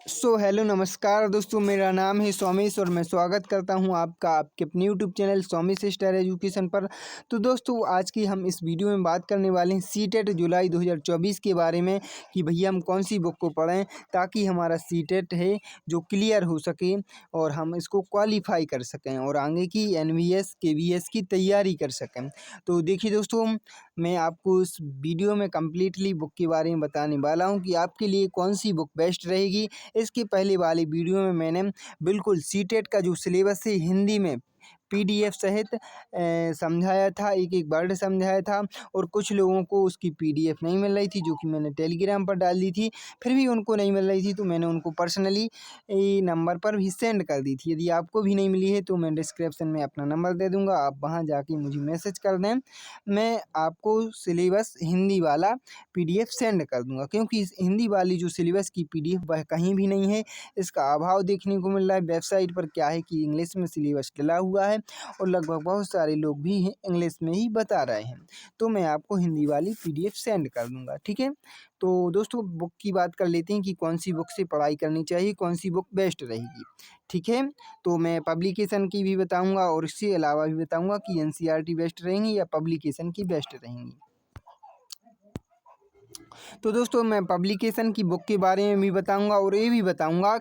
Hello नमस्कार दोस्तों, मेरा नाम है सोमेश और मैं स्वागत करता हूं आपका आपके अपने YouTube channel Somesh star education पर। तो दोस्तों, आज की हम इस वीडियो में बात करने वाले हैं सीटेट जुलाई 2024 के बारे में कि भैया हम कौन सी बुक को पढ़ें ताकि हमारा सीटेट है जो क्लियर हो सके और हम इसको क्वालिफाई कर सकें और आगे की एनवीएस केवीएस की तैयारी कर सकें। तो देखिए दोस्तों, मैं आपको इस वीडियो में कम्प्लीटली बुक के बारे में बताने वाला हूँ कि आपके लिए कौन सी बुक बेस्ट रहेगी। इसके पहले वाली वीडियो में मैंने बिल्कुल सीटेट का जो सिलेबस है हिंदी में पीडीएफ सहित समझाया था, एक एक वर्ड समझाया था और कुछ लोगों को उसकी पीडीएफ नहीं मिल रही थी जो कि मैंने टेलीग्राम पर डाल दी थी। फिर भी उनको नहीं मिल रही थी तो मैंने उनको पर्सनली नंबर पर भी सेंड कर दी थी। यदि आपको भी नहीं मिली है तो मैं डिस्क्रिप्शन में अपना नंबर दे दूँगा, आप वहाँ जाके मुझे मैसेज कर दें, मैं आपको सिलेबस हिंदी वाला पीडीएफ सेंड कर दूँगा। क्योंकि इस हिंदी वाली जो सिलेबस की पीडीएफ वह कहीं भी नहीं है, इसका अभाव देखने को मिल रहा है। वेबसाइट पर क्या है कि इंग्लिश में सिलेबस डला हुआ है और लगभग बहुत सारे लोग भी इंग्लिश में ही बता रहे हैं। तो मैं आपको हिंदी वाली पीडीएफ सेंड कर दूँगा, ठीक है। तो दोस्तों, बुक की बात कर लेते हैं कि कौन सी बुक से पढ़ाई करनी चाहिए, कौन सी बुक बेस्ट रहेगी, ठीक है। तो मैं पब्लिकेशन की भी बताऊँगा और इसके अलावा भी बताऊँगा कि एनसीईआरटी बेस्ट रहेंगी या पब्लिकेशन की बेस्ट रहेंगी। तो दोस्तों, मैं पब्लिकेशन की बुक के बारे में भी बताऊंगा और ये भी बताऊंगा।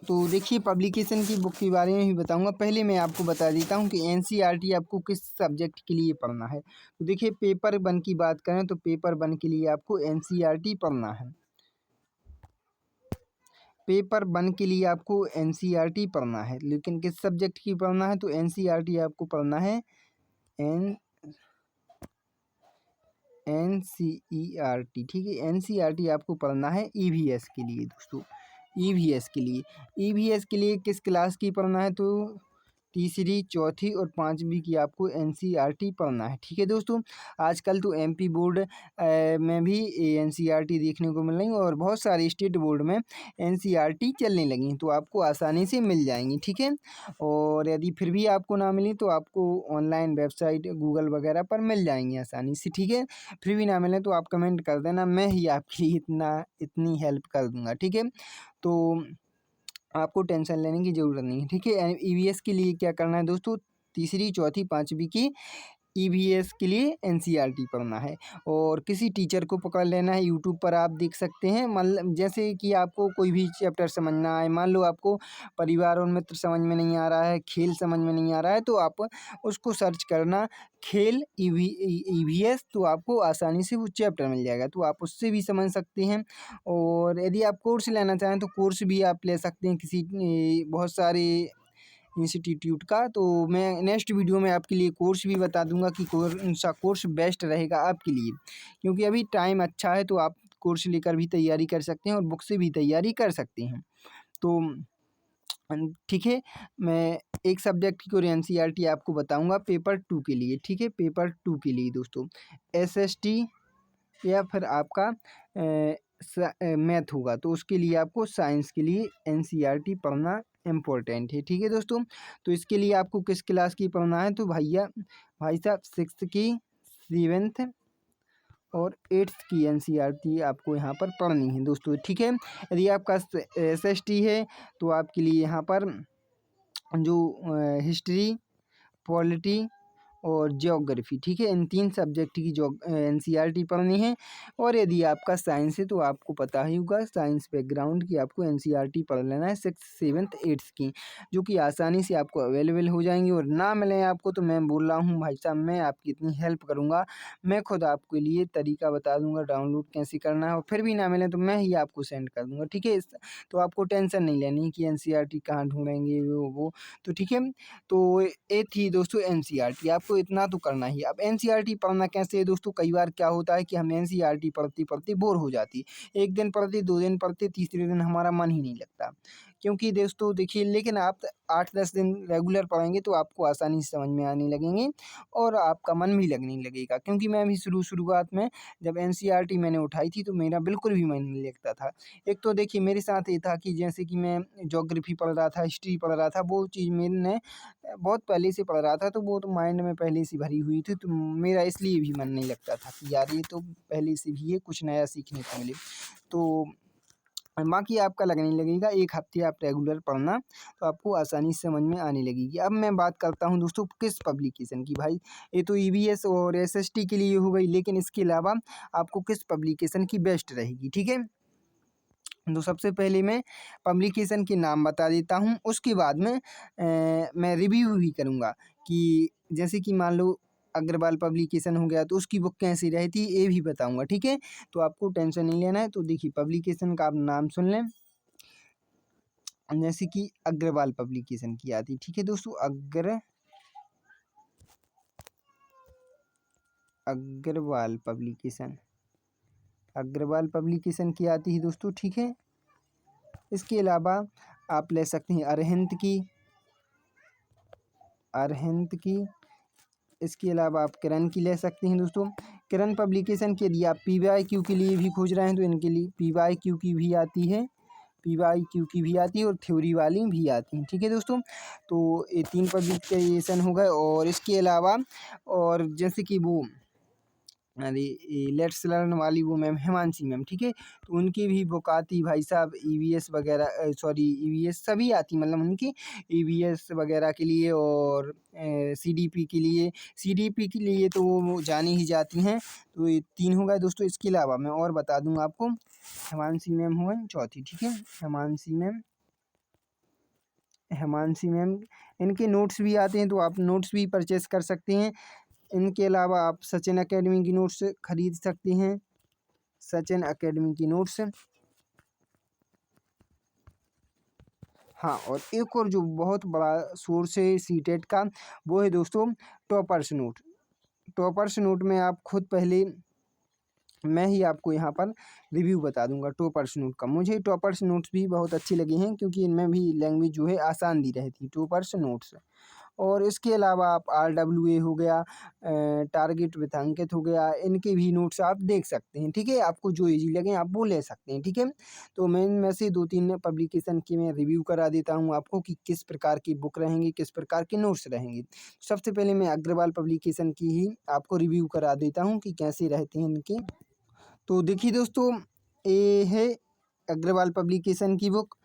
तो देखिए, पब्लिकेशन की बुक के बारे में भी बताऊंगा। पहले मैं आपको बता देता हूं कि एनसीईआरटी आपको किस सब्जेक्ट के लिए पढ़ना है। तो देखिए, पेपर 1 की बात करें तो पेपर 1 के लिए आपको एनसीईआरटी पढ़ना है। पेपर 1 के लिए आपको एनसीईआरटी पढ़ना है, लेकिन किस सब्जेक्ट की पढ़ना है तो एनसीईआरटी आपको पढ़ना है एनसीईआरटी, ठीक है। एनसीईआरटी आपको पढ़ना है ईवीएस के लिए दोस्तों। ईवीएस के लिए किस क्लास की पढ़ना है तो तीसरी, चौथी और 5वीं की आपको एनसीईआरटी पढ़ना है, ठीक है दोस्तों। आजकल तो एमपी बोर्ड में भी एनसीईआरटी देखने को मिल रही है और बहुत सारे स्टेट बोर्ड में एनसीईआरटी चलने लगी हैं, तो आपको आसानी से मिल जाएंगी, ठीक है। और यदि फिर भी आपको ना मिली तो आपको ऑनलाइन वेबसाइट गूगल वगैरह पर मिल जाएंगी आसानी से, ठीक है। फिर भी ना मिले तो आप कमेंट कर देना, मैं ही आपकी इतनी हेल्प कर दूंगा, ठीक है। तो आपको टेंशन लेने की ज़रूरत नहीं है, ठीक है। ईवीएस के लिए क्या करना है दोस्तों, तीसरी, चौथी, 5वीं की ईवीएस के लिए एनसीईआरटी पढ़ना है और किसी टीचर को पकड़ लेना है। यूट्यूब पर आप देख सकते हैं, मतलब जैसे कि आपको कोई भी चैप्टर समझ ना आए, मान लो आपको परिवार और मित्र समझ में नहीं आ रहा है, खेल समझ में नहीं आ रहा है, तो आप उसको सर्च करना खेल ईवीएस, तो आपको आसानी से वो चैप्टर मिल जाएगा, तो आप उससे भी समझ सकते हैं। और यदि आप कोर्स लेना चाहें तो कोर्स भी आप ले सकते हैं किसी बहुत सारे इंस्टीट्यूट का। तो मैं नेक्स्ट वीडियो में आपके लिए कोर्स भी बता दूंगा कि कौन सा कोर्स बेस्ट रहेगा आपके लिए, क्योंकि अभी टाइम अच्छा है तो आप कोर्स लेकर भी तैयारी कर सकते हैं और बुक से भी तैयारी कर सकते हैं। तो ठीक है, मैं एक सब्जेक्ट की और एनसीईआरटी आपको बताऊंगा पेपर 2 के लिए, ठीक है। पेपर 2 के लिए दोस्तों एसएसटी या फिर आपका मैथ होगा, तो उसके लिए आपको साइंस के लिए एनसीईआरटी पढ़ना इम्पोर्टेंट है, ठीक है दोस्तों। तो इसके लिए आपको किस क्लास की पढ़ना है तो भाई साहब 6th की, 7th और 8th की एनसीईआरटी आपको यहाँ पर पढ़नी है दोस्तों, ठीक है। यदि आपका एसएसटी है तो आपके लिए यहाँ पर जो हिस्ट्री, पॉलिटी और ज्योग्राफी, ठीक है, इन 3 सब्जेक्ट की जो एनसीईआरटी पढ़नी है। और यदि आपका साइंस है तो आपको पता ही होगा साइंस बैकग्राउंड की आपको एनसीईआरटी पढ़ लेना है 6th, 7th, 8th की, जो कि आसानी से आपको अवेलेबल हो जाएंगी। और ना मिले आपको तो मैं बोल रहा हूँ भाई साहब, मैं आपकी इतनी हेल्प करूँगा, मैं खुद आपके लिए तरीका बता दूँगा डाउनलोड कैसे करना है, और फिर भी ना मिले तो मैं ही आपको सेंड कर दूँगा, ठीक है। तो आपको टेंशन नहीं लेनी कि एनसीईआरटी कहाँ ढूंढेंगे वो, तो ठीक है। तो ये थी दोस्तों एनसीईआरटी, आपको इतना तो करना ही। अब एनसीईआरटी पढ़ना कैसे है दोस्तों, कई बार क्या होता है कि हम एनसीईआरटी पढ़ते पढ़ते बोर हो जाती है, एक दिन पढ़ते, 2 दिन पढ़ते, तीसरे दिन हमारा मन ही नहीं लगता। क्योंकि दोस्तों देखिए, लेकिन आप 8-10 दिन रेगुलर पढ़ेंगे तो आपको आसानी से समझ में आने लगेंगे और आपका मन भी लगने लगेगा। क्योंकि मैं भी शुरुआत में जब एनसीईआरटी मैंने उठाई थी तो मेरा बिल्कुल भी मन नहीं लगता था। एक तो देखिए, मेरे साथ ये था कि जैसे कि मैं ज्योग्राफी पढ़ रहा था, हिस्ट्री पढ़ रहा था, वो चीज़ मैंने बहुत पहले से पढ़ रहा था, तो वो तो माइंड में पहले से भरी हुई थी, तो मेरा इसलिए भी मन नहीं लगता था कि यार ये तो पहले से भी है, कुछ नया सीखने को मिले। तो बाकी आपका लगने लगेगा 1 हफ्ते आप रेगुलर पढ़ना, तो आपको आसानी से समझ में आने लगेगी। अब मैं बात करता हूँ दोस्तों किस पब्लिकेशन की। भाई ये तो ईवीएस और एसएसटी के लिए हो गई, लेकिन इसके अलावा आपको किस पब्लिकेशन की बेस्ट रहेगी, ठीक है। तो सबसे पहले मैं पब्लिकेशन के नाम बता देता हूँ, उसके बाद में मैं रिव्यू भी करूँगा कि जैसे कि मान लो अग्रवाल पब्लिकेशन हो गया तो उसकी बुक कैसी रहती है ये भी बताऊँगा, ठीक है। तो आपको टेंशन नहीं लेना है। तो देखिए पब्लिकेशन का आप नाम सुन लें, जैसे कि अग्रवाल पब्लिकेशन की आती है, ठीक है दोस्तों। अग्रवाल पब्लिकेशन, अग्रवाल पब्लिकेशन की आती है दोस्तों, ठीक है। इसके अलावा आप ले सकते हैं अरहंत की, अरहंत की। इसके अलावा आप किरण की ले सकते हैं दोस्तों। किरण पब्लिकेशन के लिए आप PYQ के लिए भी खोज रहे हैं तो इनके लिए PYQ की भी आती है, PYQ की भी आती है और थ्योरी वाली भी आती हैं, ठीक है दोस्तों। तो ये 3 पब्लिकेशन हो गए। और इसके अलावा और जैसे कि वो अरे ये लेट्स लर्न वाली वो मैम हिमांशी मैम, ठीक है। तो उनकी भी बुक आती भाई साहब, ईवीएस वगैरह, सॉरी ईवीएस सभी आती, मतलब उनकी ईवीएस वगैरह के लिए और सीडीपी के लिए, सीडीपी के लिए तो वो जानी ही जाती हैं। तो ये 3 हो गए दोस्तों। इसके अलावा मैं और बता दूंगा आपको, हिमांशी मैम हो गई चौथी, ठीक है। हिमांशी मैम, हिमांशी मैम इनके नोट्स भी आते हैं तो आप नोट्स भी परचेस कर सकते हैं। इनके अलावा आप सचिन एकेडमी की नोट्स खरीद सकते हैं, सचिन एकेडमी की नोट्स। हाँ, और एक और जो बहुत बड़ा सोर्स है सीटेट का, वो है दोस्तों टॉपर्स नोट। टॉपर्स नोट में आप खुद पहले मैं ही आपको यहाँ पर रिव्यू बता दूंगा टॉपर्स नोट का। मुझे टॉपर्स नोट्स भी बहुत अच्छे लगे हैं क्योंकि इनमें भी लैंग्वेज जो है आसान दी रहती है, टॉपर्स नोट्स। और इसके अलावा आप RWA हो गया, टारगेट विथ अंकित हो गया, इनके भी नोट्स आप देख सकते हैं, ठीक है। आपको जो ईजी लगे आप वो ले सकते हैं, ठीक है। तो मैं इनमें से 2-3 पब्लिकेशन की मैं रिव्यू करा देता हूँ आपको कि किस प्रकार की बुक रहेंगी, किस प्रकार के नोट्स रहेंगे। सबसे पहले मैं अग्रवाल पब्लिकेशन की ही आपको रिव्यू करा देता हूँ कि कैसे रहते हैं इनके। तो देखिए दोस्तों, ये है अग्रवाल पब्लिकेशन की बुक।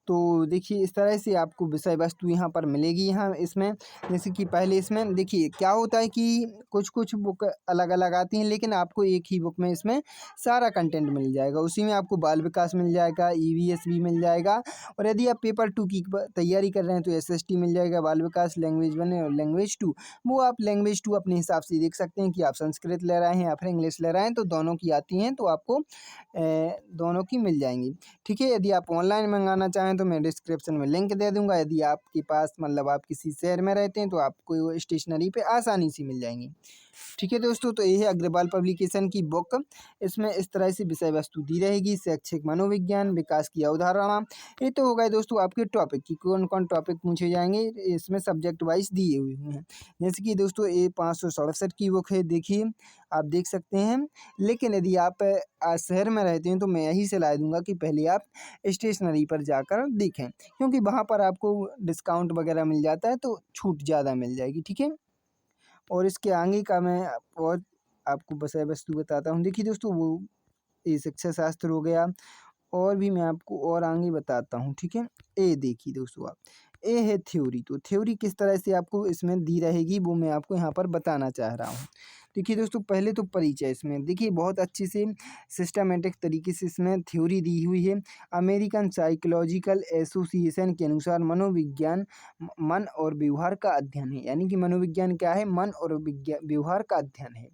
तो देखिए इस तरह से आपको विषय वस्तु यहाँ पर मिलेगी। यहाँ इसमें जैसे कि पहले इसमें देखिए क्या होता है कि कुछ कुछ बुक अलग अलग आती हैं, लेकिन आपको एक ही बुक में इसमें सारा कंटेंट मिल जाएगा। उसी में आपको बाल विकास मिल जाएगा, EVS भी मिल जाएगा, और यदि आप पेपर 2 की तैयारी कर रहे हैं तो SST मिल जाएगा, बाल विकास लैंग्वेज 1 और लैंग्वेज 2। वो आप लैंग्वेज 2 अपने हिसाब से देख सकते हैं कि आप संस्कृत ले रहे हैं या फिर इंग्लिश ले रहे हैं, तो दोनों की आती हैं, तो आपको दोनों की मिल जाएंगी, ठीक है। यदि आप ऑनलाइन मंगाना चाहें तो मैं डिस्क्रिप्शन में लिंक दे दूंगा। यदि आपके पास मतलब आप किसी शहर में रहते हैं तो आपको वो स्टेशनरी पे आसानी से मिल जाएंगी, ठीक है दोस्तों। तो ये है अग्रवाल पब्लिकेशन की बुक। इसमें इस तरह से विषय वस्तु दी रहेगी, शैक्षिक मनोविज्ञान, विकास की अवधारणा। ये तो हो गए दोस्तों आपके टॉपिक की, कौन कौन टॉपिक पूछे जाएंगे इसमें सब्जेक्ट वाइज दिए हुए हैं। जैसे कि दोस्तों ये 567 की बुक है, देखिए आप देख सकते हैं। लेकिन यदि आप शहर में रहते हैं तो मैं यही सलाह दूंगा कि पहले आप स्टेशनरी पर जाकर देखें, क्योंकि वहाँ पर आपको डिस्काउंट वगैरह मिल जाता है तो छूट ज़्यादा मिल जाएगी, ठीक है। और इसके आगे का मैं और आपको विषय वस्तु बताता हूँ। देखिए दोस्तों वो ये शिक्षा शास्त्र हो गया, और भी मैं आपको और आगे बताता हूँ, ठीक है। ए देखिए दोस्तों आप, ए है थ्योरी। तो थ्योरी किस तरह से आपको इसमें दी रहेगी वो मैं आपको यहाँ पर बताना चाह रहा हूँ। देखिए दोस्तों पहले तो परिचय, इसमें देखिए बहुत अच्छे से सिस्टमेटिक तरीके से इसमें थ्योरी दी हुई है। अमेरिकन साइकोलॉजिकल एसोसिएशन के अनुसार मनोविज्ञान मन और व्यवहार का अध्ययन है, यानी कि मनोविज्ञान क्या है, मन और व्यवहार का अध्ययन है।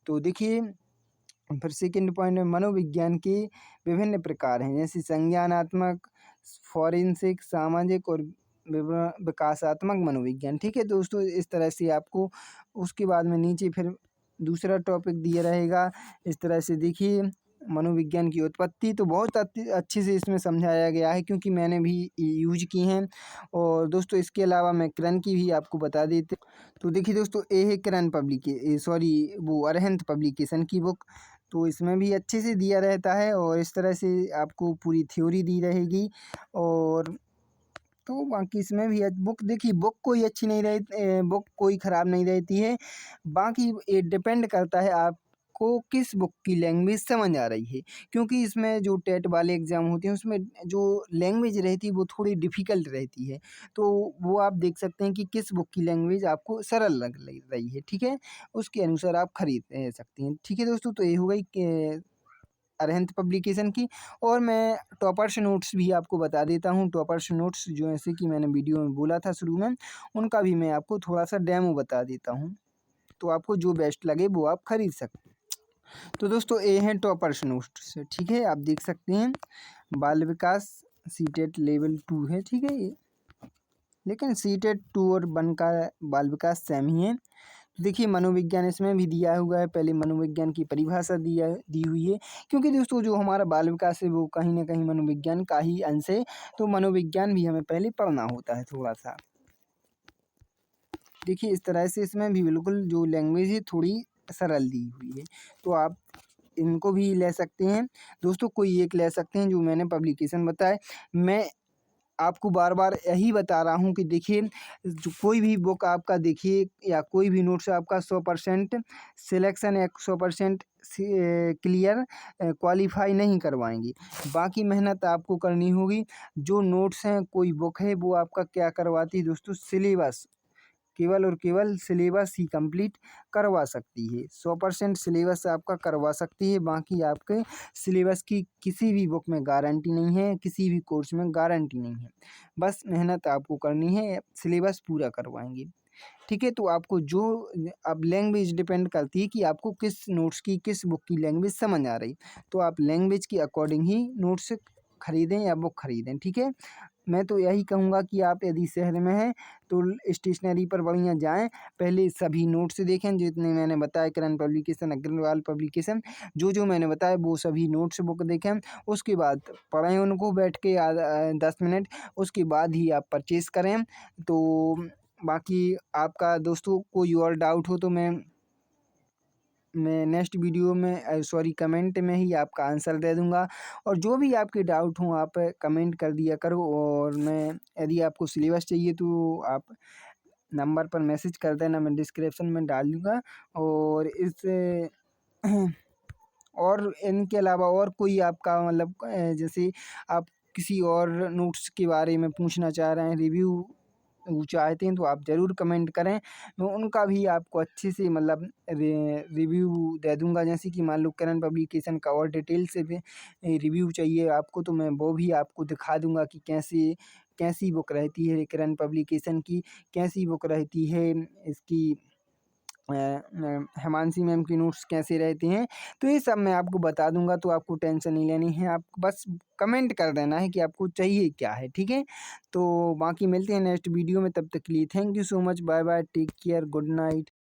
तो देखिए फिर सेकंड पॉइंट में मनोविज्ञान के विभिन्न प्रकार हैं, जैसे संज्ञानात्मक, फोरेंसिक, सामाजिक और विकासात्मक मनोविज्ञान, ठीक है दोस्तों। इस तरह से आपको उसके बाद में नीचे फिर दूसरा टॉपिक दिया रहेगा। इस तरह से देखिए मनोविज्ञान की उत्पत्ति तो बहुत अच्छे से इसमें समझाया गया है, क्योंकि मैंने भी यूज की हैं। और दोस्तों इसके अलावा मैं किरण की भी आपको बता देते। तो देखिए दोस्तों ये है किरण सॉरी वो अरहंत पब्लिकेशन की बुक। तो इसमें भी अच्छे से दिया रहता है और इस तरह से आपको पूरी थ्योरी दी रहेगी। और तो बाकी इसमें भी बुक देखिए, बुक कोई अच्छी नहीं रहती, बुक कोई ख़राब नहीं रहती है। बाकी ये डिपेंड करता है आप को किस बुक की लैंग्वेज समझ आ रही है, क्योंकि इसमें जो टेट वाले एग्ज़ाम होते हैं उसमें जो लैंग्वेज रहती है वो थोड़ी डिफ़िकल्ट रहती है। तो वो आप देख सकते हैं कि किस बुक की लैंग्वेज आपको सरल लग रही है, ठीक है? उसके अनुसार आप खरीद सकते हैं। ठीक है दोस्तों, तो ये हो गई अरिहंत पब्लिकेशन की। और मैं टॉपर्स नोट्स भी आपको बता देता हूँ। टॉपर्स नोट्स जो जैसे कि मैंने वीडियो में बोला था शुरू में, उनका भी मैं आपको थोड़ा-सा डेमो बता देता हूँ। तो आपको जो बेस्ट लगे वो आप खरीद सकते हैं। तो दोस्तों ये हैं टॉपर्स नोट्स, ठीक है? आप देख सकते हैं बाल विकास सीटेट लेवल 2 है, ठीक है ये? लेकिन सीटेट 2 और 1 का बाल विकास सेम ही है। तो देखिए मनोविज्ञान इसमें भी दिया हुआ है, पहले मनोविज्ञान की परिभाषा दी हुई है, क्योंकि दोस्तों जो हमारा बाल विकास है वो कहीं न कहीं मनोविज्ञान का ही अंश है, तो मनोविज्ञान भी हमें पहले पढ़ना होता है थोड़ा-सा। देखिए इस तरह से इसमें भी बिल्कुल जो लैंग्वेज है थोड़ी सरल दी हुई है, तो आप इनको भी ले सकते हैं। दोस्तों कोई एक ले सकते हैं जो मैंने पब्लिकेशन बताए। मैं आपको बार-बार यही बता रहा हूँ कि देखिए जो कोई भी बुक आपका देखिए या कोई भी नोट्स आपका 100% सिलेक्शन या 100% क्लियर क्वालीफाई नहीं करवाएँगी। बाकी मेहनत आपको करनी होगी। जो नोट्स हैं, कोई बुक है वो आपका क्या करवाती है दोस्तों, सिलेबस, केवल और केवल सिलेबस ही कंप्लीट करवा सकती है। 100% सिलेबस आपका करवा सकती है, बाकी आपके सिलेबस की किसी भी बुक में गारंटी नहीं है, किसी भी कोर्स में गारंटी नहीं है। बस मेहनत आपको करनी है, सिलेबस पूरा करवाएँगे। ठीक है? तो आपको जो अब लैंग्वेज डिपेंड करती है कि आपको किस नोट्स की, किस बुक की लैंग्वेज समझ आ रही। तो आप लैंग्वेज के अकॉर्डिंग ही नोट्स खरीदें या बुक खरीदें, ठीक है? मैं तो यही कहूँगा कि आप यदि शहर में हैं तो स्टेशनरी पर बढ़िया जाएँ, पहले सभी नोट्स देखें जितने मैंने बताए, किरण पब्लिकेशन, अग्रवाल पब्लिकेशन, जो-जो मैंने बताया वो सभी नोट्स बुक देखें। उसके बाद पढ़ें उनको बैठ के 10 मिनट, उसके बाद ही आप परचेज़ करें। तो बाकी आपका दोस्तों कोई और डाउट हो तो मैं नेक्स्ट वीडियो में सॉरी कमेंट में ही आपका आंसर दे दूँगा। और जो भी आपके डाउट हों आप कमेंट कर दिया करो, और मैं यदि आपको सिलेबस चाहिए तो आप नंबर पर मैसेज कर देना, मैं डिस्क्रिप्शन में डाल दूँगा। और इस और इनके अलावा और कोई आपका मतलब जैसे आप किसी और नोट्स के बारे में पूछना चाह रहे हैं, रिव्यू चाहते हैं तो आप ज़रूर कमेंट करें। मैं उनका भी आपको अच्छे से मतलब रिव्यू दे दूँगा। जैसे कि मान लो किरण पब्लिकेशन का और डिटेल से भी रिव्यू चाहिए आपको, तो मैं वो भी आपको दिखा दूँगा कि कैसी बुक रहती है किरण पब्लिकेशन की, कैसी बुक रहती है इसकी हिमांशी मैम के नोट्स कैसे रहते हैं। तो ये सब मैं आपको बता दूँगा, तो आपको टेंशन नहीं लेनी है। आप बस कमेंट कर देना है कि आपको चाहिए क्या है, ठीक है? तो बाकी मिलते हैं नेक्स्ट वीडियो में, तब तक के लिए thank you so much, bye bye, take care, good night.